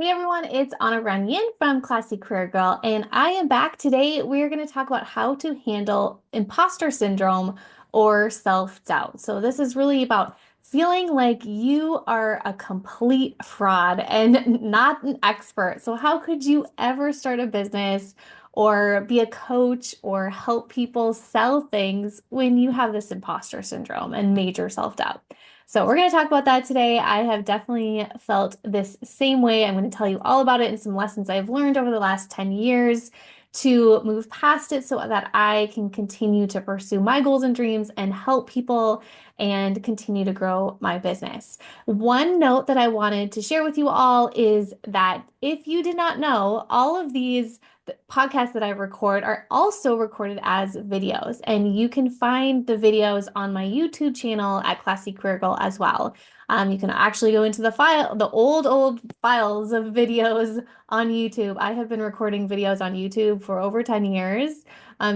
Hey everyone, it's Anna Runyon from Classy Career Girl, and I am back today. We're going to talk about how to handle imposter syndrome or self-doubt. So, this is really about feeling like you are a complete fraud and not an expert. So, how could you ever start a business or be a coach or help people sell things when you have this imposter syndrome and major self-doubt? So we're going to talk about that today. I have definitely felt this same way. I'm going to tell you all about it and some lessons I've learned over the last 10 years to move past it so that I can continue to pursue my goals and dreams and help people and continue to grow my business. One note that I wanted to share with you all is that if you did not know, all of these podcasts that I record are also recorded as videos, and you can find the videos on my YouTube channel at Classy Career Girl as well. You can actually go into the old files of videos on YouTube. I have been recording videos on YouTube for over 10 years.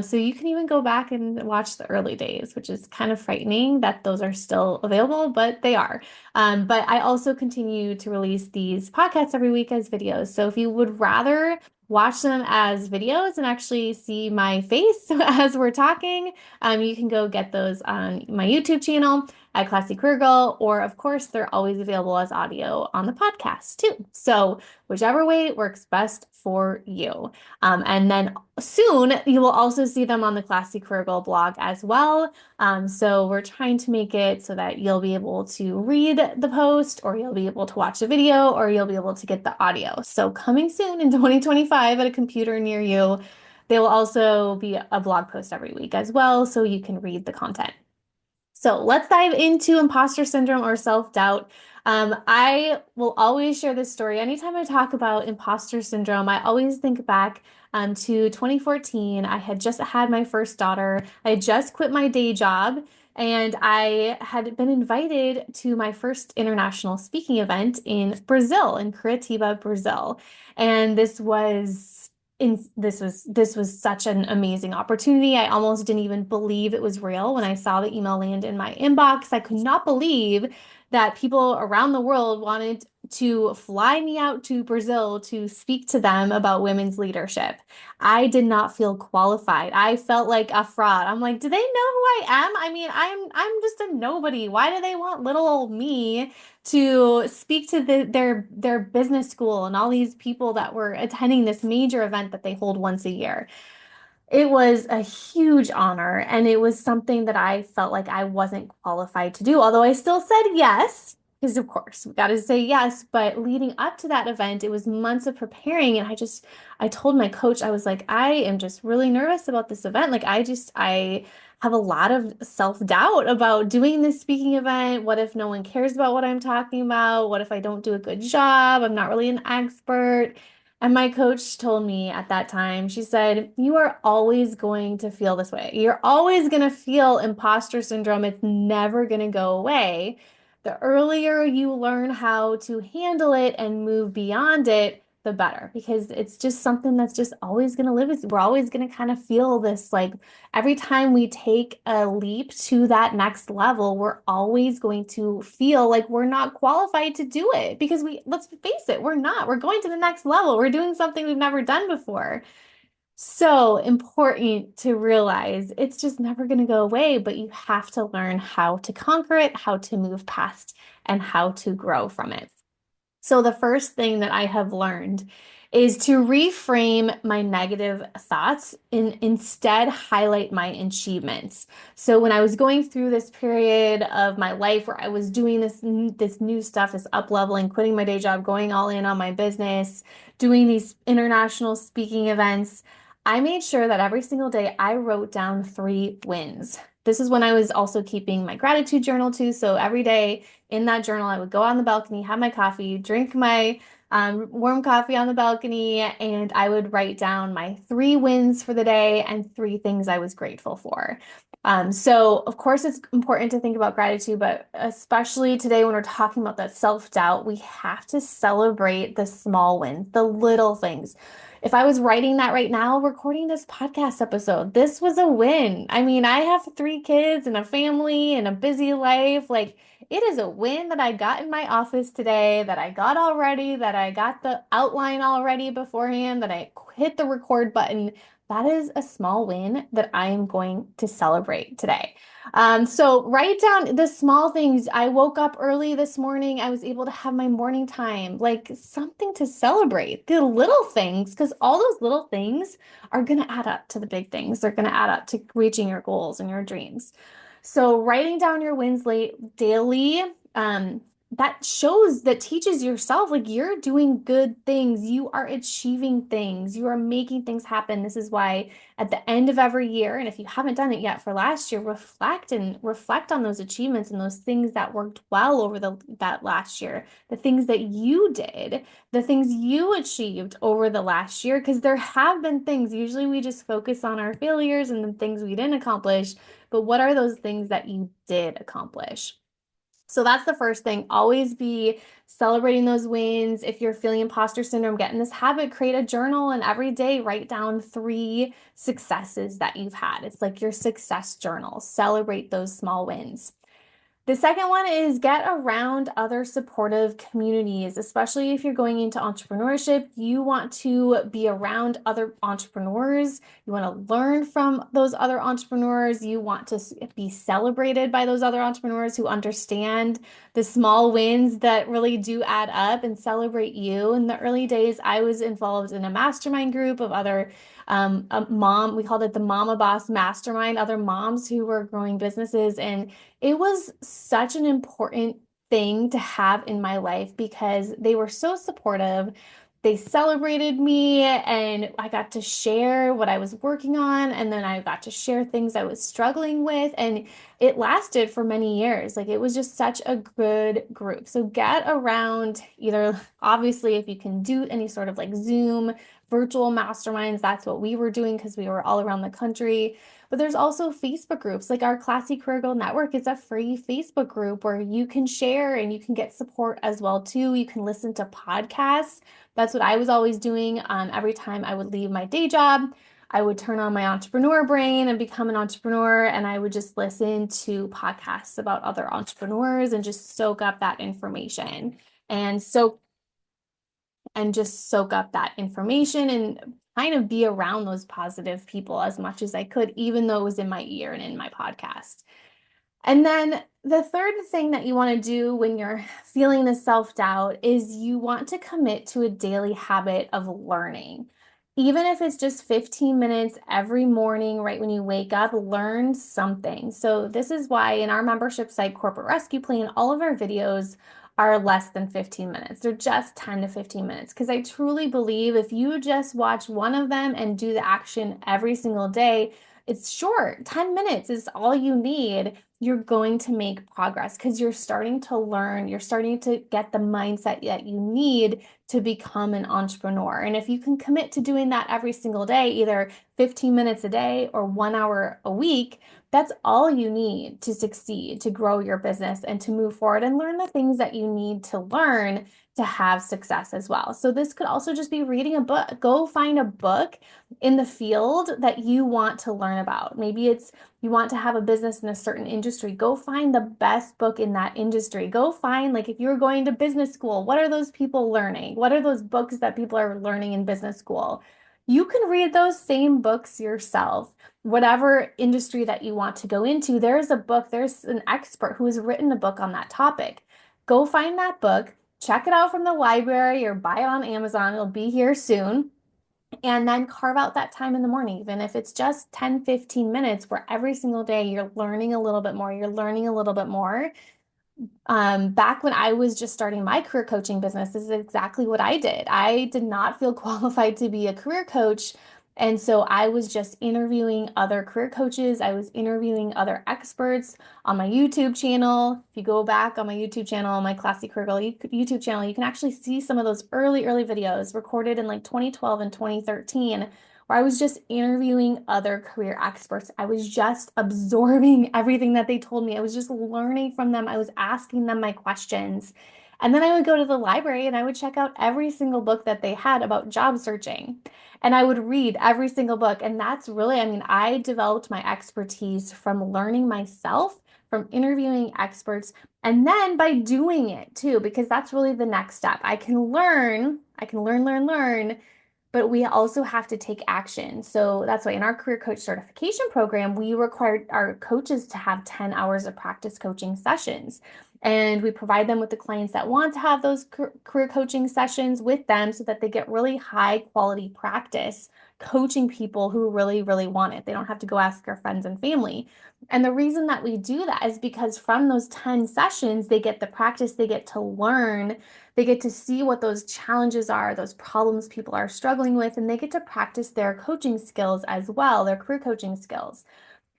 So you can even go back and watch the early days, which is kind of frightening that those are still available, but they are. But I also continue to release these podcasts every week as videos. So if you would rather watch them as videos and actually see my face as we're talking, you can go get those on my YouTube channel at Classy Career Girl, or of course, they're always available as audio on the podcast too. So whichever way works best for you. And then soon you will also see them on the Classy Career Girl blog as well. So we're trying to make it so that you'll be able to read the post, or you'll be able to watch the video, or you'll be able to get the audio. So coming soon in 2025 at a computer near you, there will also be a blog post every week as well, so you can read the content. So let's dive into imposter syndrome or self-doubt. I will always share this story. Anytime I talk about imposter syndrome, I always think back to 2014. I had just had my first daughter. I had just quit my day job, and I had been invited to my first international speaking event in Brazil, in Curitiba, Brazil. And this was such an amazing opportunity. I almost didn't even believe it was real when I saw the email land in my inbox. I could not believe that people around the world wanted to fly me out to Brazil to speak to them about women's leadership. I did not feel qualified. I felt like a fraud. I'm like, do they know who I am? I mean, I'm just a nobody. Why do they want little old me to speak to their business school and all these people that were attending this major event that they hold once a year? It was a huge honor, and it was something that I felt like I wasn't qualified to do, although I still said yes, because of course we got to say yes. But leading up to that event, it was months of preparing, and I told my coach, I was like, I am just really nervous about this event. Like, I have a lot of self-doubt about doing this speaking event. What if no one cares about what I'm talking about? What if I don't do a good job? I'm not really an expert. And my coach told me at that time, she said, you are always going to feel this way. You're always going to feel imposter syndrome. It's never going to go away. The earlier you learn how to handle it and move beyond it, the better, because it's just something that's just always going to live with you. We're always going to kind of feel this, like, every time we take a leap to that next level, we're always going to feel like we're not qualified to do it, because let's face it, we're not. We're going to the next level. We're doing something we've never done before. So important to realize it's just never going to go away, but you have to learn how to conquer it, how to move past, and how to grow from it. So the first thing that I have learned is to reframe my negative thoughts and instead highlight my achievements. So when I was going through this period of my life where I was doing this new stuff, this up leveling, quitting my day job, going all in on my business, doing these international speaking events, I made sure that every single day I wrote down 3 wins. This is when I was also keeping my gratitude journal too. So every day in that journal, I would go on the balcony, have my coffee, drink my warm coffee on the balcony, and I would write down my 3 wins for the day and 3 things I was grateful for. So, of course, it's important to think about gratitude, but especially today when we're talking about that self-doubt, we have to celebrate the small wins, the little things. If I was writing that right now, recording this podcast episode, this was a win. I mean, I have 3 kids and a family and a busy life. Like, It is a win that I got in my office today, that I got all ready, that I got the outline all ready beforehand, that I hit the record button. That is a small win that I am going to celebrate today. So write down the small things. I woke up early this morning. I was able to have my morning time, like something to celebrate. The little things, because all those little things are going to add up to the big things. They're going to add up to reaching your goals and your dreams. So writing down your wins late daily, that shows, that teaches yourself like you're doing good things, you are achieving things, you are making things happen. This is why at the end of every year, and if you haven't done it yet for last year, reflect on those achievements and those things that worked well over that last year, the things that you did, the things you achieved over the last year, because there have been things. Usually we just focus on our failures and the things we didn't accomplish, but what are those things that you did accomplish? So that's the first thing. Always be celebrating those wins. If you're feeling imposter syndrome, get in this habit, create a journal, and every day write down 3 successes that you've had. It's like your success journal. Celebrate those small wins. The second one is get around other supportive communities, especially if you're going into entrepreneurship. You want to be around other entrepreneurs. You want to learn from those other entrepreneurs. You want to be celebrated by those other entrepreneurs who understand the small wins that really do add up and celebrate you. In the early days, I was involved in a mastermind group of other we called it the Mama Boss Mastermind, other moms who were growing businesses. And it was such an important thing to have in my life because they were so supportive. They celebrated me, and I got to share what I was working on, and then I got to share things I was struggling with, and it lasted for many years. Like it was just such a good group. So get around either, obviously, if you can do any sort of like Zoom virtual masterminds, that's what we were doing because we were all around the country. But there's also Facebook groups. Like our Classy Career Girl Network is a free Facebook group where you can share and you can get support as well too. You can listen to podcasts. That's what I was always doing. Every time I would leave my day job, I would turn on my entrepreneur brain and become an entrepreneur, and I would just listen to podcasts about other entrepreneurs and just soak up that information. And so just soak up that information and kind of be around those positive people as much as I could, even though it was in my ear and in my podcast. And then the third thing that you want to do when you're feeling the self-doubt is you want to commit to a daily habit of learning. Even if it's just 15 minutes every morning, right when you wake up, learn something. So this is why in our membership site, Corporate Rescue Plan, all of our videos are less than 15 minutes. They're just 10 to 15 minutes because I truly believe if you just watch one of them and do the action every single day, it's short. 10 minutes is all you need. You're going to make progress because you're starting to learn, you're starting to get the mindset that you need to become an entrepreneur. And if you can commit to doing that every single day, either 15 minutes a day or 1 hour a week, that's all you need to succeed, to grow your business and to move forward and learn the things that you need to learn to have success as well. So this could also just be reading a book. Go find a book in the field that you want to learn about. Maybe it's you want to have a business in a certain industry. Go find the best book in that industry. Go find, like, if you're going to business school, what are those people learning? What are those books that people are learning in business school? You can read those same books yourself. Whatever industry that you want to go into, there's a book, there's an expert who has written a book on that topic. Go find that book, check it out from the library or buy it on Amazon. It'll be here soon. And then carve out that time in the morning, even if it's just 10, 15 minutes where every single day you're learning a little bit more, you're learning a little bit more. Back when I was just starting my career coaching business, this is exactly what I did. I did not feel qualified to be a career coach. And so I was just interviewing other career coaches. I was interviewing other experts on my YouTube channel. If you go back on my YouTube channel, my Classy Career Girl YouTube channel, you can actually see some of those early videos recorded in like 2012 and 2013 where I was just interviewing other career experts. I was just absorbing everything that they told me. I was just learning from them. I was asking them my questions. And then I would go to the library and I would check out every single book that they had about job searching. And I would read every single book. And that's really, I mean, I developed my expertise from learning myself, from interviewing experts, and then by doing it too, because that's really the next step. I can learn, but we also have to take action. So that's why in our career coach certification program, we required our coaches to have 10 hours of practice coaching sessions. And we provide them with the clients that want to have those career coaching sessions with them so that they get really high quality practice coaching people who really, really want it. They don't have to go ask their friends and family. And the reason that we do that is because from those 10 sessions, they get the practice, they get to learn, they get to see what those challenges are, those problems people are struggling with, and they get to practice their coaching skills as well, their career coaching skills.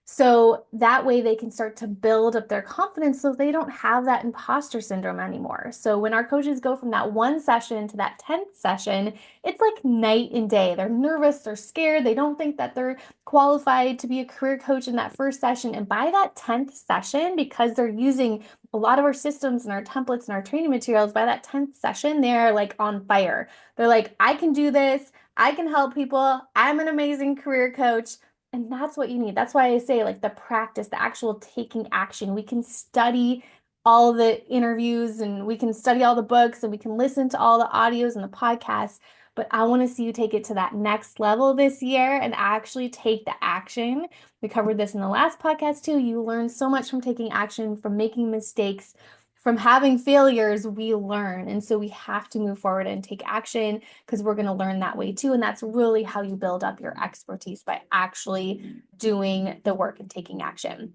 So that way they can start to build up their confidence so they don't have that imposter syndrome anymore. So when our coaches go from that one session to that 10th session, it's like night and day. They're nervous, they're scared, they don't think that they're qualified to be a career coach in that first session. And by that 10th session, because they're using a lot of our systems and our templates and our training materials, by that 10th session, they're like on fire. They're like, I can do this. I can help people. I'm an amazing career coach. And that's what you need. That's why I say like the practice, the actual taking action. We can study all the interviews and we can study all the books and we can listen to all the audios and the podcasts. But I want to see you take it to that next level this year and actually take the action. We covered this in the last podcast too. You learn so much from taking action, from making mistakes, from having failures. We learn. And so we have to move forward and take action because we're going to learn that way too. And that's really how you build up your expertise, by actually doing the work and taking action.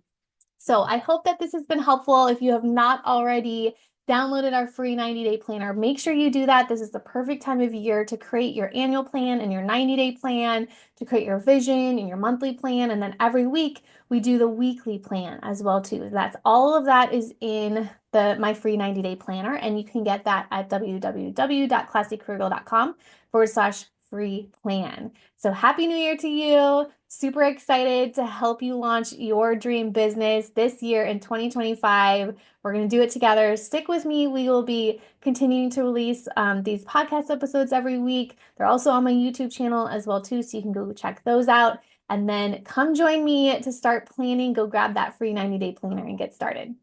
So I hope that this has been helpful. If you have not already downloaded our free 90-day planner, make sure you do that. This is the perfect time of year to create your annual plan and your 90-day plan, to create your vision and your monthly plan. And then every week we do the weekly plan as well too. That's all of that is in my free 90-day planner. And you can get that at www.classycareergirl.com/free plan. So happy new year to you. Super excited to help you launch your dream business this year in 2025. We're going to do it together. Stick with me. We will be continuing to release these podcast episodes every week. They're also on my YouTube channel as well too, so you can go check those out. And then come join me to start planning. Go grab that free 90-day planner and get started.